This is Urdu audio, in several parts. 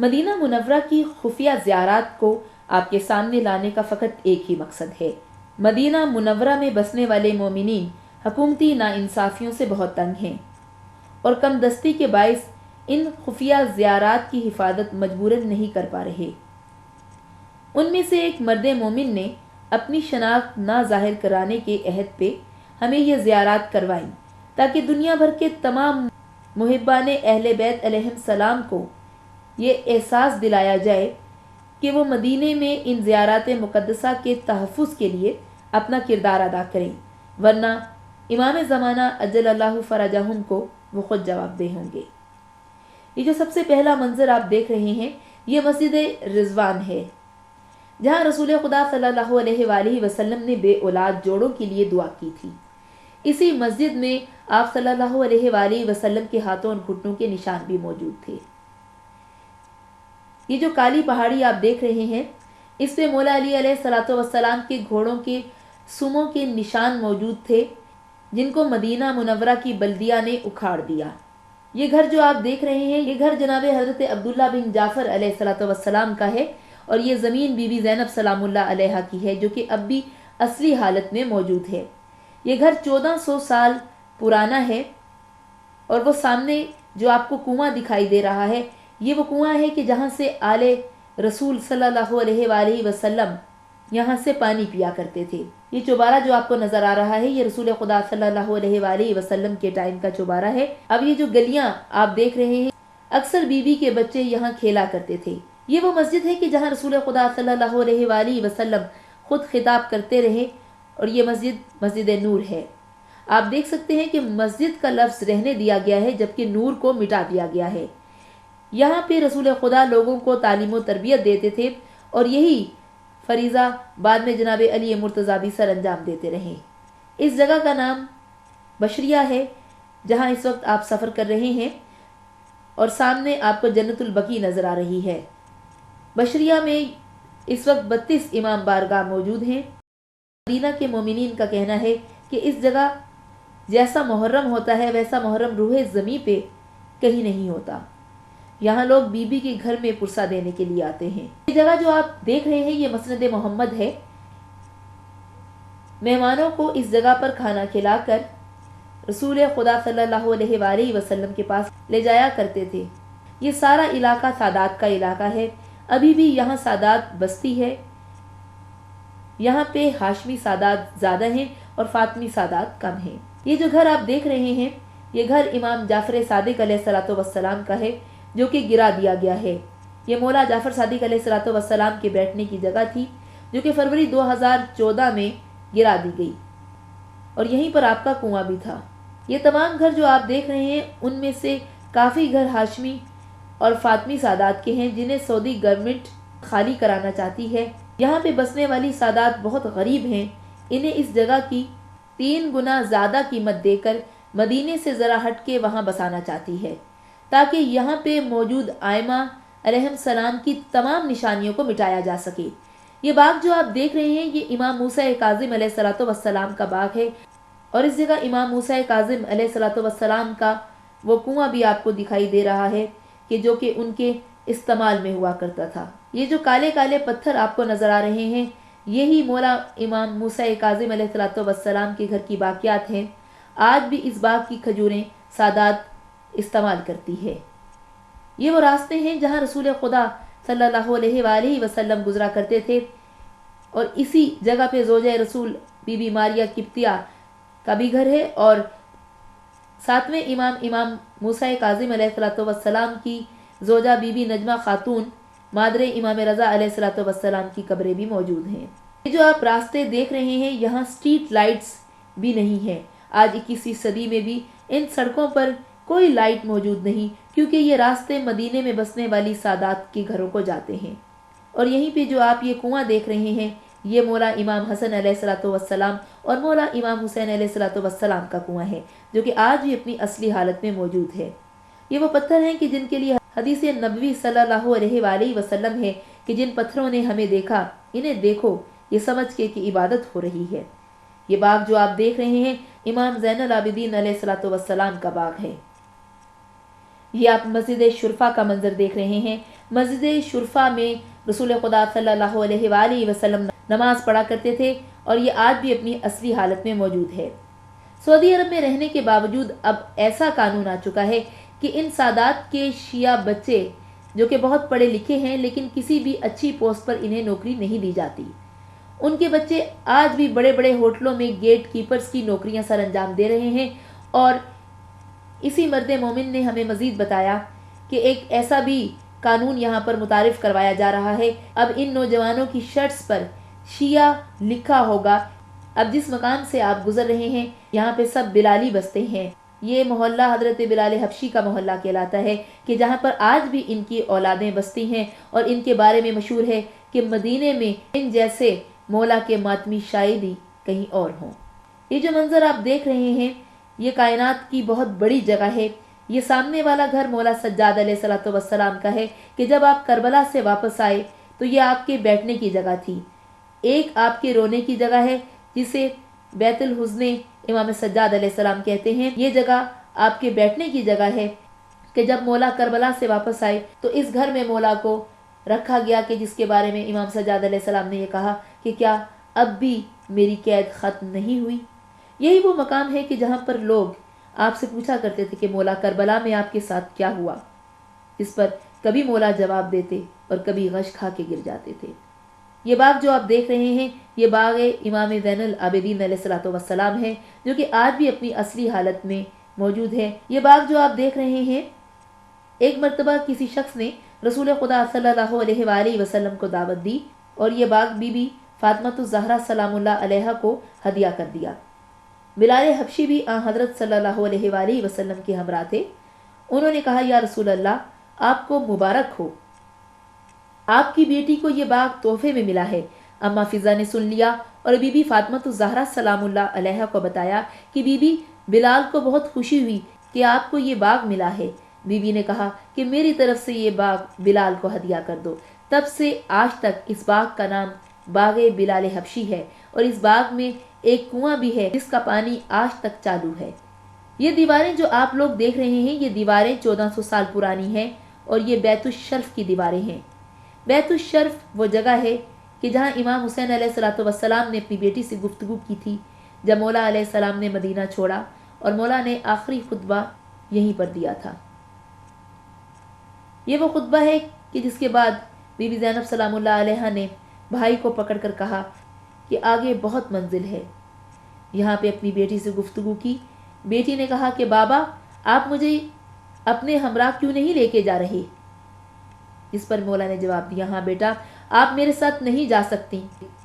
مدینہ منورہ کی خفیہ زیارات کو آپ کے سامنے لانے کا فقط ایک ہی مقصد ہے۔ مدینہ منورہ میں بسنے والے مومنین حکومتی ناانصافیوں سے بہت تنگ ہیں اور کم دستی کے باعث ان خفیہ زیارات کی حفاظت مجبوراً نہیں کر پا رہے۔ ان میں سے ایک مرد مومن نے اپنی شناخت نہ ظاہر کرانے کے عہد پہ ہمیں یہ زیارات کروائیں تاکہ دنیا بھر کے تمام محبان اہل بیت علیہ السلام کو یہ احساس دلایا جائے کہ وہ مدینے میں ان زیارات مقدسہ کے تحفظ کے لیے اپنا کردار ادا کریں، ورنہ امام زمانہ اجل اللہ فرجہم کو وہ خود جواب دہ ہوں گے۔ یہ جو سب سے پہلا منظر آپ دیکھ رہے ہیں یہ مسجد رضوان ہے، جہاں رسول خدا صلی اللہ علیہ وآلہ وسلم نے بے اولاد جوڑوں کے لیے دعا کی تھی۔ اسی مسجد میں آپ صلی اللہ علیہ وآلہ وسلم کے ہاتھوں اور گھٹنوں کے نشان بھی موجود تھے۔ یہ جو کالی پہاڑی آپ دیکھ رہے ہیں اس پہ مولا علی علیہ الصلوۃ والسلام کے گھوڑوں کے سموں کے نشان موجود تھے، جن کو مدینہ منورہ کی بلدیہ نے اکھاڑ دیا۔ یہ گھر جو آپ دیکھ رہے ہیں یہ گھر جناب حضرت عبداللہ بن جعفر علیہ الصلوۃ والسلام کا ہے، اور یہ زمین بی بی زینب سلام اللہ علیہا کی ہے، جو کہ اب بھی اصلی حالت میں موجود ہے۔ یہ گھر 1400 سال پرانا ہے، اور وہ سامنے جو آپ کو کنواں دکھائی دے رہا ہے یہ وہ کنواں ہے کہ جہاں سے آل رسول صلی اللہ علیہ وآلہ وسلم یہاں سے پانی پیا کرتے تھے۔ یہ چوبارہ جو آپ کو نظر آ رہا ہے یہ رسول خدا صلی اللہ علیہ وآلہ وسلم کے ٹائم کا چوبارہ ہے۔ اب یہ جو گلیاں آپ دیکھ رہے ہیں اکثر بیوی کے بچے یہاں کھیلا کرتے تھے۔ یہ وہ مسجد ہے کہ جہاں رسول خدا صلی اللہ علیہ وآلہ وسلم خود خطاب کرتے رہے، اور یہ مسجد نور ہے۔ آپ دیکھ سکتے ہیں کہ مسجد کا لفظ رہنے دیا گیا ہے جبکہ نور کو مٹا دیا گیا ہے۔ یہاں پہ رسول خدا لوگوں کو تعلیم و تربیت دیتے تھے، اور یہی فریضہ بعد میں جناب علی مرتضیٰ بھی سر انجام دیتے رہے۔ اس جگہ کا نام بشریہ ہے، جہاں اس وقت آپ سفر کر رہے ہیں، اور سامنے آپ کو جنت البقیع نظر آ رہی ہے۔ بشریہ میں اس وقت 32 امام بارگاہ موجود ہیں۔ مدینہ کے مومنین کا کہنا ہے کہ اس جگہ جیسا محرم ہوتا ہے ویسا محرم روح زمیں پہ کہیں نہیں ہوتا۔ یہاں لوگ بی بی کے گھر میں پرسہ دینے کے لیے آتے ہیں۔ یہ جگہ جو آپ دیکھ رہے ہیں یہ مسند محمد ہے۔ مہمانوں کو اس جگہ پر کھانا کھلا کر رسول خدا صلی اللہ علیہ وآلہ وسلم کے پاس لے جایا کرتے تھے۔ یہ سارا علاقہ سادات کا علاقہ ہے، ابھی بھی یہاں سادات بستی ہے۔ یہاں پہ ہاشمی سادات زیادہ ہیں اور فاطمی سادات کم ہیں۔ یہ جو گھر آپ دیکھ رہے ہیں یہ گھر امام جعفر صادق علیہ الصلوۃ والسلام کا ہے، جو کہ گرا دیا گیا ہے۔ یہ مولا جعفر صادق علیہ الصلوۃ والسلام کے بیٹھنے کی جگہ تھی، جو کہ فروری 2014 میں گرا دی گئی، اور یہیں پر آپ کا کنواں بھی تھا۔ یہ تمام گھر جو آپ دیکھ رہے ہیں ان میں سے کافی گھر ہاشمی اور فاطمی سادات کے ہیں، جنہیں سعودی گورنمنٹ خالی کرانا چاہتی ہے۔ یہاں پہ بسنے والی سادات بہت غریب ہیں، انہیں اس جگہ کی 3 گنا زیادہ قیمت دے کر مدینے سے ذرا ہٹ کے وہاں بسانا چاہتی ہے، تاکہ یہاں پہ موجود آئمہ علیہ السلام کی تمام نشانیوں کو مٹایا جا سکے۔ یہ باغ جو آپ دیکھ رہے ہیں یہ امام موسیٰ کاظم علیہ الصلوۃ والسلام کا باغ ہے، اور اس جگہ امام موسیٰ کاظم علیہ الصلوۃ والسلام کا وہ کنواں بھی آپ کو دکھائی دے رہا ہے کہ جو کہ ان کے استعمال میں ہوا کرتا تھا۔ یہ جو کالے کالے پتھر آپ کو نظر آ رہے ہیں یہی مولا امام موسیٰ کاظم علیہ الصلوۃ والسلام کے گھر کی باقیات ہیں۔ آج بھی اس باغ کی کھجوریں سادات استعمال کرتی ہے۔ یہ وہ راستے ہیں جہاں رسول خدا صلی اللہ علیہ وآلہ وسلم گزرا کرتے تھے، اور اسی جگہ پہ زوجہ رسول بی بی ماریہ قبطیہ کا بھی گھر ہے، اور ساتویں امام موسیٰ کاظم علیہ الصلوۃ والسلام کی زوجہ بی بی نجمہ خاتون مادر امام رضا علیہ الصلوۃ والسلام کی قبریں بھی موجود ہیں۔ یہ جو آپ راستے دیکھ رہے ہیں یہاں سٹریٹ لائٹس بھی نہیں ہیں۔ آج 21ویں صدی میں بھی ان سڑکوں پر کوئی لائٹ موجود نہیں، کیونکہ یہ راستے مدینے میں بسنے والی سادات کے گھروں کو جاتے ہیں۔ اور یہیں پہ جو آپ یہ کنواں دیکھ رہے ہیں یہ مولا امام حسن علیہ الصلوۃ والسلام اور مولا امام حسین علیہ الصلوۃ والسلام کا کنواں ہے، جو کہ آج بھی اپنی اصلی حالت میں موجود ہے۔ یہ وہ پتھر ہیں کہ جن کے لیے حدیث نبوی صلی اللہ علیہ وآلہ وسلم ہے کہ جن پتھروں نے ہمیں دیکھا انہیں دیکھو، یہ سمجھ کے کہ عبادت ہو رہی ہے۔ یہ باغ جو آپ دیکھ رہے ہیں امام زین العابدین علیہ الصلوۃ والسلام کا باغ ہے۔ یہ آپ مسجد شرفا کا منظر دیکھ رہے ہیں۔ مسجد شرفا میں رسول خدا صلی اللہ علیہ وآلہ وسلم نماز پڑھا کرتے تھے اور یہ آج بھی اپنی اصلی حالت میں موجود ہے۔ سعودی عرب میں رہنے کے باوجود اب ایسا قانون آ چکا ہے کہ ان سادات کے شیعہ بچے جو کہ بہت پڑھے لکھے ہیں لیکن کسی بھی اچھی پوسٹ پر انہیں نوکری نہیں دی جاتی، ان کے بچے آج بھی بڑے بڑے ہوٹلوں میں گیٹ کیپرز کی نوکریاں سر انجام دے رہے ہیں۔ اور اسی مرد مومن نے ہمیں مزید بتایا کہ ایک ایسا بھی قانون یہاں پر متعارف کروایا جا رہا ہے، اب ان نوجوانوں کی شرٹس پر شیعہ لکھا ہوگا۔ اب جس مقام سے آپ گزر رہے ہیں یہاں پہ سب بلالی بستے ہیں۔ یہ محلہ حضرت بلال حبشی کا محلہ کہلاتا ہے کہ جہاں پر آج بھی ان کی اولادیں بستی ہیں، اور ان کے بارے میں مشہور ہے کہ مدینے میں ان جیسے مولا کے ماتمی شاید ہی کہیں اور ہوں۔ یہ جو منظر آپ دیکھ رہے ہیں یہ کائنات کی بہت بڑی جگہ ہے۔ یہ سامنے والا گھر مولا سجاد علیہ الصلوۃ والسلام کا ہے کہ جب آپ کربلا سے واپس آئے تو یہ آپ کے بیٹھنے کی جگہ تھی۔ ایک آپ کے رونے کی جگہ ہے جسے بیت الحزن امام سجاد علیہ السلام کہتے ہیں۔ یہ جگہ آپ کے بیٹھنے کی جگہ ہے کہ جب مولا کربلا سے واپس آئے تو اس گھر میں مولا کو رکھا گیا کہ جس کے بارے میں امام سجاد علیہ السلام نے یہ کہا کہ کیا اب بھی میری قید ختم نہیں ہوئی۔ یہی وہ مقام ہے کہ جہاں پر لوگ آپ سے پوچھا کرتے تھے کہ مولا کربلا میں آپ کے ساتھ کیا ہوا، اس پر کبھی مولا جواب دیتے اور کبھی غش کھا کے گر جاتے تھے۔ یہ باغ جو آپ دیکھ رہے ہیں یہ باغ امام زین العابدین علیہ الصلوۃ والسلام ہے جو کہ آج بھی اپنی اصلی حالت میں موجود ہے۔ یہ باغ جو آپ دیکھ رہے ہیں، ایک مرتبہ کسی شخص نے رسول خدا صلی اللہ علیہ وآلہ وسلم کو دعوت دی اور یہ باغ بی بی فاطمہ الزہرا سلام اللہ علیہا کو ہدیہ کر دیا۔ بلال حبشی بھی آن حضرت صلی اللہ علیہ وآلہ وسلم کے ہمراہ تھے۔ انہوں نے کہا یا رسول اللہ آپ کو مبارک ہو، آپ کی بیٹی کو یہ باغ تحفے میں ملا ہے۔ اما فضا نے سن لیا اور بی بی فاطمہ الزہرا سلام اللہ علیہا کو بتایا کہ بی بی بلال کو بہت خوشی ہوئی کہ آپ کو یہ باغ ملا ہے۔ بی بی نے کہا کہ میری طرف سے یہ باغ بلال کو ہدیہ کر دو۔ تب سے آج تک اس باغ کا نام باغ بلال حبشی ہے اور اس باغ میں ایک کنواں بھی ہے جس کا پانی آج تک چالو ہے۔ یہ دیواریں جو آپ لوگ دیکھ رہے ہیں یہ دیواریں 1400 سال پرانی ہیں اور یہ بیت الشرف کی دیواریں ہیں۔ بیت الشرف وہ جگہ ہے کہ جہاں امام حسین علیہ الصلوۃ والسلام نے اپنی بیٹی سے گفتگو کی تھی جب مولا علیہ السلام نے مدینہ چھوڑا، اور مولا نے آخری خطبہ یہیں پر دیا تھا۔ یہ وہ خطبہ ہے کہ جس کے بعد بی بی زینب سلام اللہ علیہا نے بھائی کو پکڑ کر کہا کہ آگے بہت منزل ہے، یہاں پہ اپنی بیٹی سے گفتگو کی۔ بیٹی نے کہا کہ بابا آپ مجھے اپنے ہمراہ کیوں نہیں لے کے جا رہے؟ جس پر مولا نے جواب دیا ہاں بیٹا آپ میرے ساتھ نہیں جا سکتی،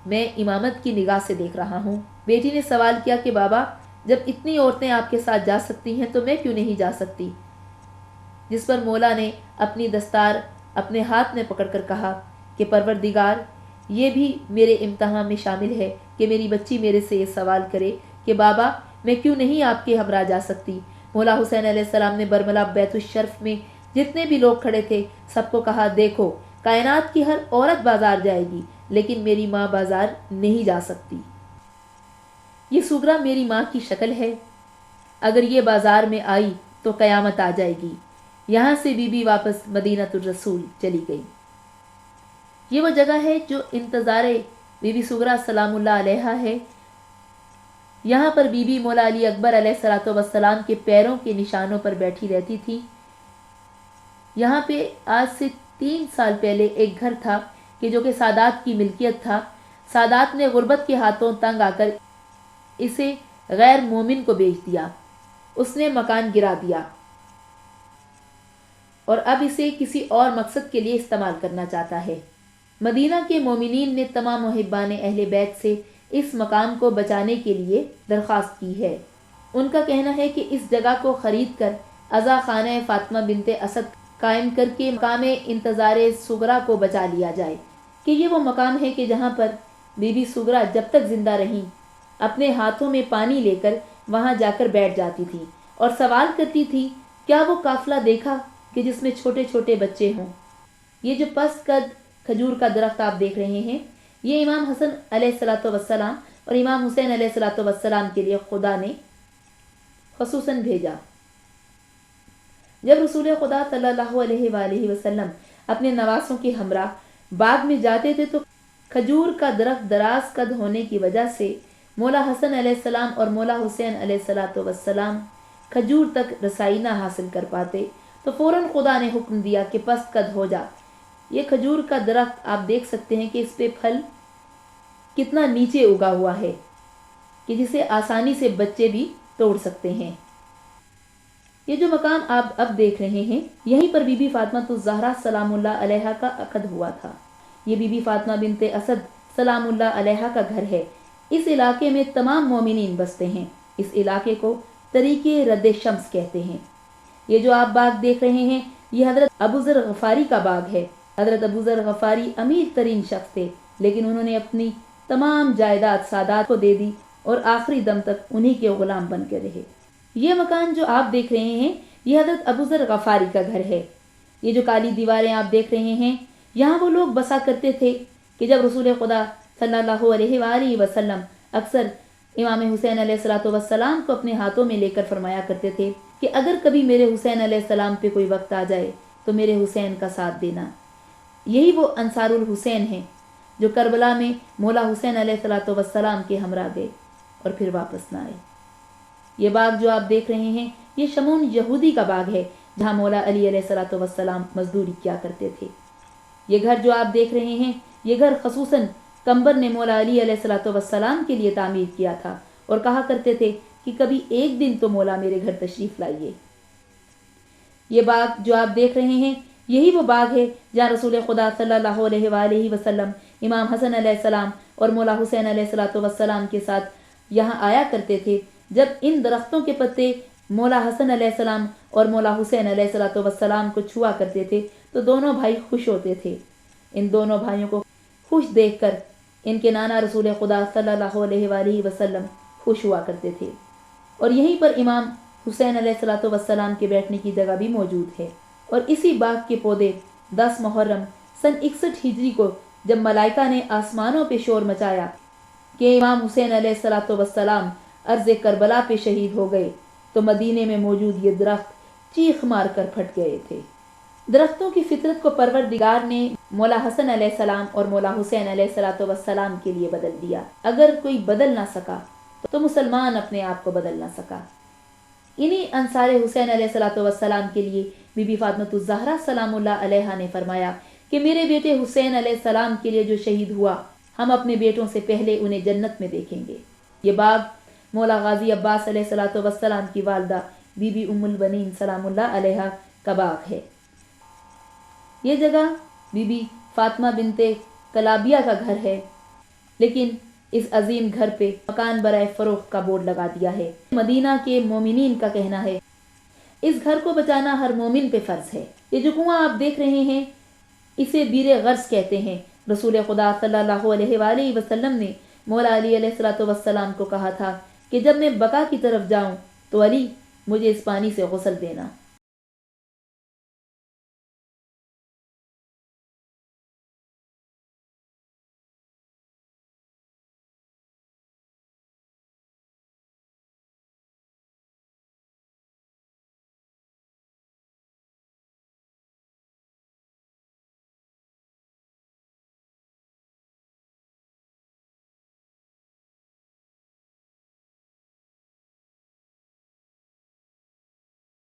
میں امامت کی نگاہ سے دیکھ رہا ہوں۔ بیٹی نے سوال کیا کہ بابا جب اتنی عورتیں آپ کے ساتھ جا سکتی ہیں تو میں کیوں نہیں جا سکتی؟ جس پر مولا نے اپنی دستار اپنے ہاتھ میں پکڑ کر کہا کہ پروردگار یہ بھی میرے امتحان میں شامل ہے کہ میری بچی میرے سے یہ سوال کرے کہ بابا میں کیوں نہیں آپ کے ہمراہ جا سکتی۔ مولا حسین علیہ السلام نے برملا بیت الشرف میں جتنے بھی لوگ کھڑے تھے سب کو کہا دیکھو کائنات کی ہر عورت بازار جائے گی لیکن میری ماں بازار نہیں جا سکتی۔ یہ سغرا میری ماں کی شکل ہے، اگر یہ بازار میں آئی تو قیامت آ جائے گی۔ یہاں سے بی بی واپس مدینہ الرسول چلی گئی۔ یہ وہ جگہ ہے جو انتظار بی بی سغرا سلام اللہ علیہا ہے۔ یہاں پر بی بی مولا علی اکبر علیہ الصلوۃ والسلام کے پیروں کے نشانوں پر بیٹھی رہتی تھی۔ یہاں پہ آج سے 3 سال پہلے ایک گھر تھا کہ جو کہ سادات کی ملکیت تھا۔ سادات نے غربت کے ہاتھوں تنگ آ کر اسے غیر مومن کو بیچ دیا، اس نے مکان گرا دیا اور اب اسے کسی اور مقصد کے لیے استعمال کرنا چاہتا ہے۔ مدینہ کے مومنین نے تمام محبان اہل بیت سے اس مقام کو بچانے کے لیے درخواست کی ہے۔ ان کا کہنا ہے کہ اس جگہ کو خرید کر عزا خانہ فاطمہ بنت اسد قائم کر کے مقام انتظار سغرا کو بچا لیا جائے، کہ یہ وہ مقام ہے کہ جہاں پر بی بی سغرا جب تک زندہ رہیں اپنے ہاتھوں میں پانی لے کر وہاں جا کر بیٹھ جاتی تھی اور سوال کرتی تھی کیا وہ قافلہ دیکھا کہ جس میں چھوٹے چھوٹے بچے ہوں۔ یہ جو پست قد کھجور کا درخت آپ دیکھ رہے ہیں یہ امام حسن علیہ الصلوۃ والسلام اور امام حسین علیہ الصلوۃ والسلام کے لیے خدا نے خصوصاً بھیجا۔ جب رسول خدا صلی اللہ علیہ وآلہ وسلم اپنے نواسوں کے ہمراہ باغ میں جاتے تھے تو کھجور کا درخت دراز قد ہونے کی وجہ سے مولا حسن علیہ السلام اور مولا حسین علیہ السلام کھجور تک رسائی نہ حاصل کر پاتے، تو فوراً خدا نے حکم دیا کہ پست قد ہو جا۔ یہ کھجور کا درخت آپ دیکھ سکتے ہیں کہ اس پہ پھل کتنا نیچے اگا ہوا ہے کہ جسے آسانی سے بچے بھی توڑ سکتے ہیں۔ یہ جو مقام آپ اب دیکھ رہے ہیں، یہیں پر بی بی فاطمہ الزہرا سلام اللہ علیہا کا عقد ہوا تھا۔ یہ بی بی فاطمہ بنت اسد سلام اللہ علیہا کا گھر ہے۔ اس علاقے میں تمام مومنین بستے ہیں۔ اس علاقے کو طریق رد شمس کہتے ہیں۔ یہ جو آپ باغ دیکھ رہے ہیں، یہ حضرت ابو ذر غفاری کا باغ ہے۔ حضرت ابو ذر غفاری امیر ترین شخص تھے، لیکن انہوں نے اپنی تمام جائیداد سادات کو دے دی اور آخری دم تک انہی کے غلام بن کے رہے۔ یہ مکان جو آپ دیکھ رہے ہیں، یہ حضرت ابو ذر غفاری کا گھر ہے۔ یہ جو کالی دیواریں آپ دیکھ رہے ہیں، یہاں وہ لوگ بسا کرتے تھے کہ جب رسول خدا صلی اللہ علیہ وآلہ وسلم اکثر امام حسین علیہ السلام کو اپنے ہاتھوں میں لے کر فرمایا کرتے تھے کہ اگر کبھی میرے حسین علیہ السلام پہ کوئی وقت آ جائے تو میرے حسین کا ساتھ دینا۔ یہی وہ انصار الحسین ہیں جو کربلا میں مولا حسین علیہ السلام کے ہمراہ گئے اور پھر واپس نہ آئے۔ یہ باغ جو آپ دیکھ رہے ہیں، یہ شمون یہودی کا باغ ہے جہاں مولا علی علیہ السلام مزدوری کیا کرتے تھے۔ یہ گھر جو آپ دیکھ رہے ہیں، یہ گھر خصوصاً کمبر نے مولا علی علیہ السلام کے لیے تعمیر کیا تھا اور کہا کرتے تھے کہ کبھی ایک دن تو مولا میرے گھر تشریف لائیے۔ یہ باغ جو آپ دیکھ رہے ہیں، یہی وہ باغ ہے جہاں رسول خدا صلی اللہ علیہ وآلہ وسلم امام حسن علیہ السلام اور مولا حسین علیہ السلام کے ساتھ یہاں آیا کرتے تھے۔ جب ان درختوں کے پتے مولا حسن علیہ السلام اور مولا حسین علیہ السلام کو چھوا کرتے تھے تو دونوں بھائی خوش ہوتے تھے۔ ان دونوں بھائیوں کو خوش دیکھ کر ان کے نانا رسول خدا صلی اللہ علیہ وآلہ وسلم خوش ہوا کرتے تھے۔ اور یہیں پر امام حسین علیہ السلام کے بیٹھنے کی جگہ بھی موجود ہے۔ اور اسی باغ کے پودے 10 محرم سن 61 ہجری کو جب ملائکہ نے آسمانوں پہ شور مچایا کہ امام حسین علیہ السلام عرض کربلا پہ شہید ہو گئے، تو مدینے میں موجود یہ درخت چیخ مار کر پھٹ گئے تھے۔ درختوں کی فطرت کو پروردگار نے مولا حسن علیہ السلام اور مولا حسین علیہ السلام کے لیے بدل دیا۔ اگر کوئی بدل نہ سکا تو مسلمان اپنے آپ کو بدل نہ سکا۔ انہی انصار حسین علیہ السلام کے لیے بی بی فاطمہ الزہرا سلام اللہ علیہا نے فرمایا کہ میرے بیٹے حسین علیہ السلام کے لیے جو شہید ہوا، ہم اپنے بیٹوں سے پہلے انہیں جنت میں دیکھیں گے۔ یہ باغ مولا غازی عباس علیہ السلام کی والدہ بی بی ام البنین سلام اللہ علیہا کا باغ ہے۔ یہ جگہ بی بی فاطمہ بنت کلابیہ کا گھر ہے، لیکن اس عظیم گھر پہ مکان برائے فروخت کا بورڈ لگا دیا ہے۔ مدینہ کے مومنین کا کہنا ہے اس گھر کو بچانا ہر مومن پہ فرض ہے۔ یہ جو کنواں آپ دیکھ رہے ہیں، اسے بیر غرض کہتے ہیں۔ رسول خدا صلی اللہ علیہ وآلہ وسلم نے مولا علی علیہ السلام کو کہا تھا کہ جب میں بقا کی طرف جاؤں تو علی مجھے اس پانی سے غسل دینا۔